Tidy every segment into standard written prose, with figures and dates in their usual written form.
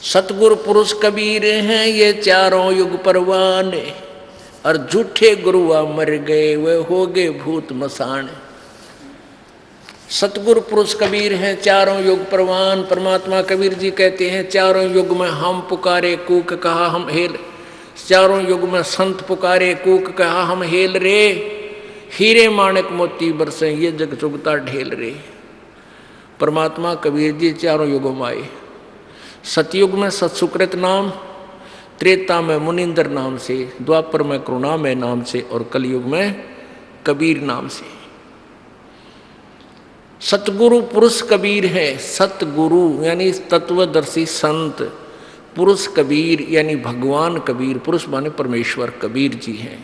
सतगुरु पुरुष कबीर हैं ये चारों युग परवान, और झूठे गुरुआ मर गए वे हो गए भूत मसान। सतगुरु पुरुष कबीर हैं चारों युग परवान। परमात्मा कबीर जी कहते हैं चारों युग में हम पुकारे कूक कहा हम हेल, चारों युग में संत पुकारे कूक कहा हम हेल रे, हीरे माणक मोती बरसे ये जग चुगता ढेल रे। परमात्मा कबीर जी चारों युगों में आए। सतयुग में सत्सुकृत नाम, त्रेता में मुनिंदर नाम से, द्वापर में करुणामय नाम से, और कलयुग में कबीर नाम से। सतगुरु पुरुष कबीर है। सतगुरु यानी तत्वदर्शी संत, पुरुष कबीर यानी भगवान कबीर, पुरुष माने परमेश्वर कबीर जी हैं।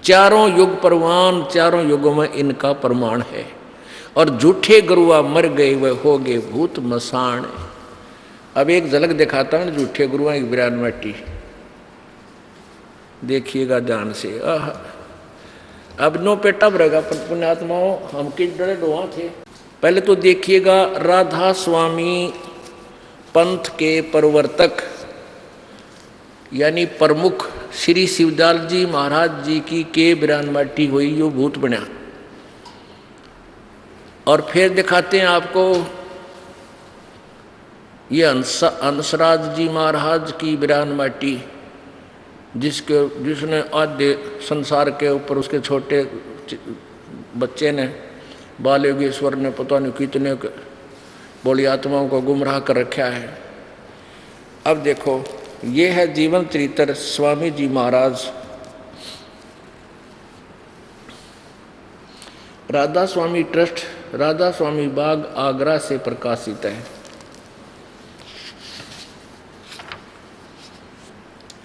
चारों युग परवान, चारों युगों में इनका प्रमाण है। और झूठे गुरुआ मर गए वह हो गए भूत मसान। अब एक झलक दिखाता हूं झूठे गुरुआ की विरान मट्टी, देखिएगा ध्यान से। अब नो पेटा भरेगा पुण्यात्माओं, हम किस डरे डोहा थे। पहले तो देखिएगा राधा स्वामी पंथ के प्रवर्तक यानी प्रमुख श्री शिवदयाल जी महाराज जी की के बिरान माटी हुई यो भूत बना। और फिर दिखाते हैं आपको ये हंसराज जी महाराज की बिरान माटी, जिसने आधे संसार के ऊपर उसके छोटे बच्चे ने, बाल योगेश्वर ने पता नहीं कितने बोली आत्माओं को गुमराह कर रखा है। अब देखो ये है जीवन चरित्र स्वामी जी महाराज। राधा स्वामी ट्रस्ट, राधा स्वामी बाग आगरा से प्रकाशित है।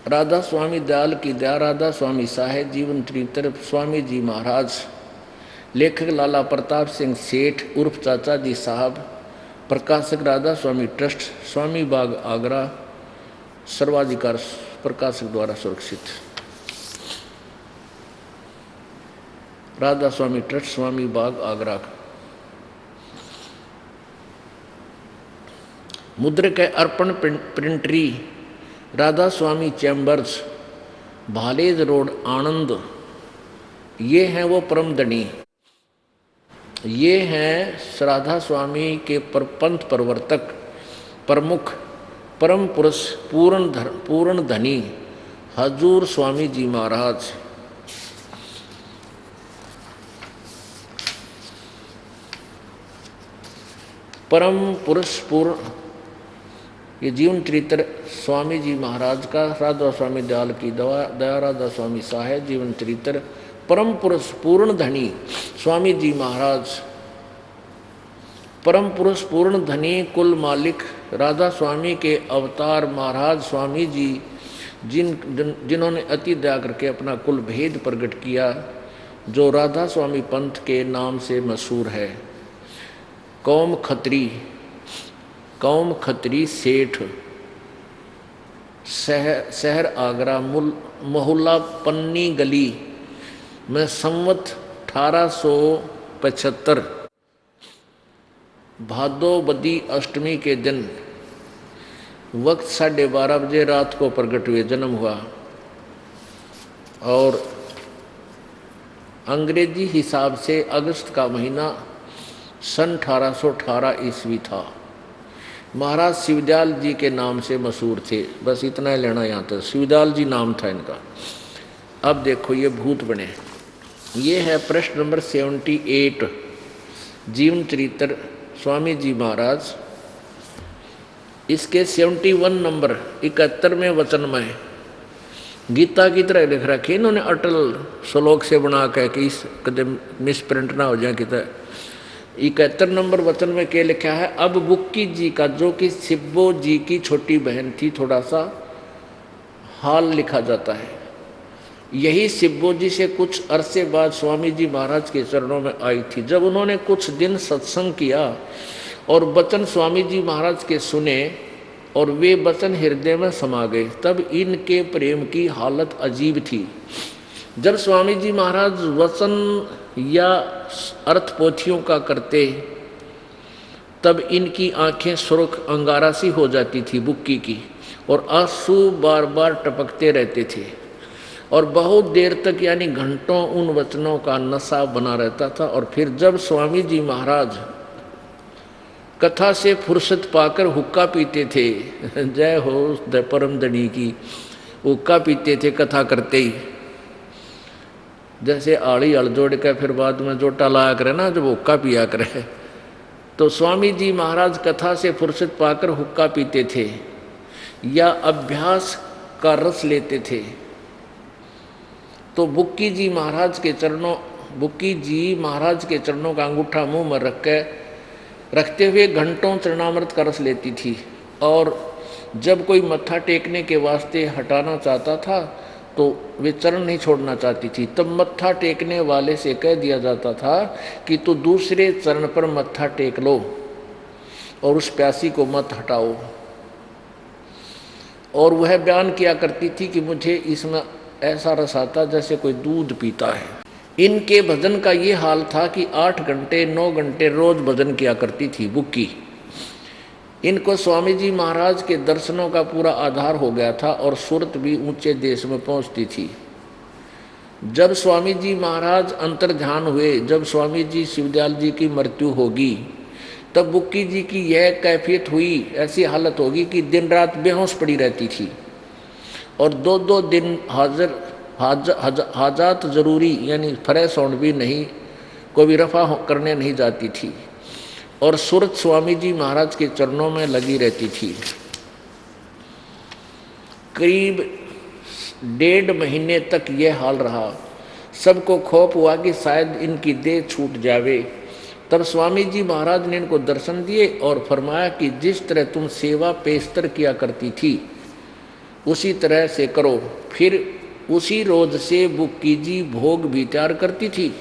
राधा स्वामी दयाल की दया, राधा स्वामी साहेब जीवन चरित्र स्वामी जी महाराज। लेखक लाला प्रताप सिंह सेठ उर्फ चाचा जी साहब। प्रकाशक राधा स्वामी ट्रस्ट, स्वामी बाग आगरा, सर्वाधिकार प्रकाशक द्वारा सुरक्षित। राधा स्वामी ट्रस्ट, स्वामी बाग आगरा। मुद्रक है अर्पण प्रिंटरी, राधा स्वामी चैम्बर्स, भालेज रोड आनंद। ये हैं वो परमदनी, ये हैं राधा स्वामी के पंथ प्रवर्तक प्रमुख परम पुरुष पूर्ण धनी हजूर स्वामी जी महाराज। परम पुरुष पूर्ण, ये जीवन चरित्र स्वामी जी महाराज का, राधा स्वामी दयाल की दया, राधा स्वामी साहेब जीवन चरित्र परम पुरुष पूर्ण धनी स्वामी जी महाराज। परम पुरुष पूर्ण धनी कुल मालिक राधा स्वामी के अवतार महाराज स्वामी जी, जिन्होंने अति दया करके अपना कुल भेद प्रकट किया, जो राधा स्वामी पंथ के नाम से मशहूर है। कौम खत्री सेठ, शहर आगरा, मोहल्ला पन्नी गली में संवत 1875 भादोबदी अष्टमी के दिन वक्त 12:30 बजे रात को प्रकट हुए, जन्म हुआ। और अंग्रेजी हिसाब से अगस्त का महीना सन 1818 ईस्वी था। महाराज शिवदयाल जी के नाम से मशहूर थे। बस इतना ही लेना यहाँ तक, शिवदयाल जी नाम था इनका। अब देखो ये भूत बने। ये है प्रश्न नंबर 78 जीवन चरित्र स्वामी जी महाराज। इसके 71 नंबर 71वें वचन में गीता की तरह लिख रखे इन्होंने, अटल श्लोक से बना के कि इस कदे मिसप्रिंट ना हो जाए कि। 71 नंबर वचन में क्या लिखा है, अब बुक्की जी का, जो कि सिब्बो जी की छोटी बहन थी, थोड़ा सा हाल लिखा जाता है। यही सिब्बो जी से कुछ अरसे बाद स्वामी जी महाराज के चरणों में आई थी। जब उन्होंने कुछ दिन सत्संग किया और वचन स्वामी जी महाराज के सुने और वे वचन हृदय में समा गए, तब इनके प्रेम की हालत अजीब थी। जब स्वामी जी महाराज वचन या अर्थ पोथियों का करते, तब इनकी आंखें सुर्ख अंगारा सी हो जाती थी बुक्की की, और आंसू बार बार टपकते रहते थे और बहुत देर तक यानी घंटों उन वचनों का नशा बना रहता था। और फिर जब स्वामी जी महाराज कथा से फुर्सत पाकर हुक्का पीते थे, जय हो परम धनी की, हुक्का पीते थे कथा करते ही, जैसे आड़ी हल जोड़ के फिर बाद में जोटा लाया करे ना, जब हुक्का पिया करे, तो स्वामी जी महाराज कथा से फुर्सत पाकर हुक्का पीते थे या अभ्यास का रस लेते थे। तो बुक्की जी महाराज के चरणों का अंगूठा मुंह में रखते हुए घंटों चरणामृत का रस लेती थी। और जब कोई मत्था टेकने के वास्ते हटाना चाहता था तो वे चरण नहीं छोड़ना चाहती थी, तब मत्था टेकने वाले से कह दिया जाता था कि तू दूसरे चरण पर मत्था टेक लो और उस प्यासी को मत हटाओ। और वह बयान किया करती थी कि मुझे इसमें ऐसा रस आता जैसे कोई दूध पीता है। इनके भजन का ये हाल था कि 8 घंटे 9 घंटे रोज भजन किया करती थी बुक्की। इनको स्वामी जी महाराज के दर्शनों का पूरा आधार हो गया था और सुरत भी ऊंचे देश में पहुंचती थी। जब स्वामी जी महाराज अंतर्ध्यान हुए, जब स्वामी जी शिवदयाल जी की मृत्यु होगी, तब बुक्की जी की यह कैफियत हुई, ऐसी हालत होगी कि दिन रात बेहोश पड़ी रहती थी और 2-2 दिन हाजात जरूरी यानी फ्रेश होने भी नहीं, कोई भी रफा करने नहीं जाती थी और सूरत स्वामी जी महाराज के चरणों में लगी रहती थी। करीब 1.5 महीने तक यह हाल रहा। सबको खौफ हुआ कि शायद इनकी देह छूट जावे। तब स्वामी जी महाराज ने इनको दर्शन दिए और फरमाया कि जिस तरह तुम सेवा पेशतर किया करती थी उसी तरह से करो। फिर उसी रोज से बुक्की जी भोग भी तैयार करती थी।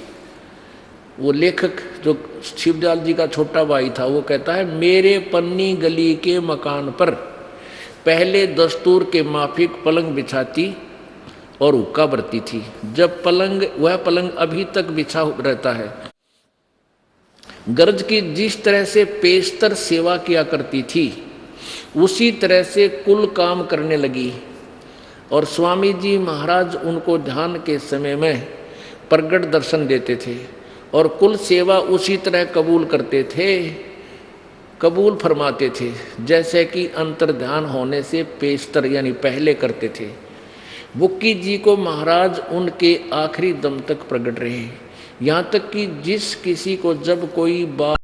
वो लेखक जो शिवदयाल जी का छोटा भाई था वो कहता है, मेरे पन्नी गली के मकान पर पहले दस्तूर के माफिक पलंग बिछाती और हुक्का भरती थी। जब वह पलंग अभी तक बिछा रहता है। गर्ज की जिस तरह से पेशतर सेवा किया करती थी उसी तरह से कुल काम करने लगी और स्वामी जी महाराज उनको ध्यान के समय में प्रगट दर्शन देते थे और कुल सेवा उसी तरह कबूल फरमाते थे जैसे कि अंतर्ध्यान होने से पेशतर यानी पहले करते थे। बुक्की जी को महाराज उनके आखिरी दम तक प्रगट रहे, यहाँ तक कि जिस किसी को जब कोई बात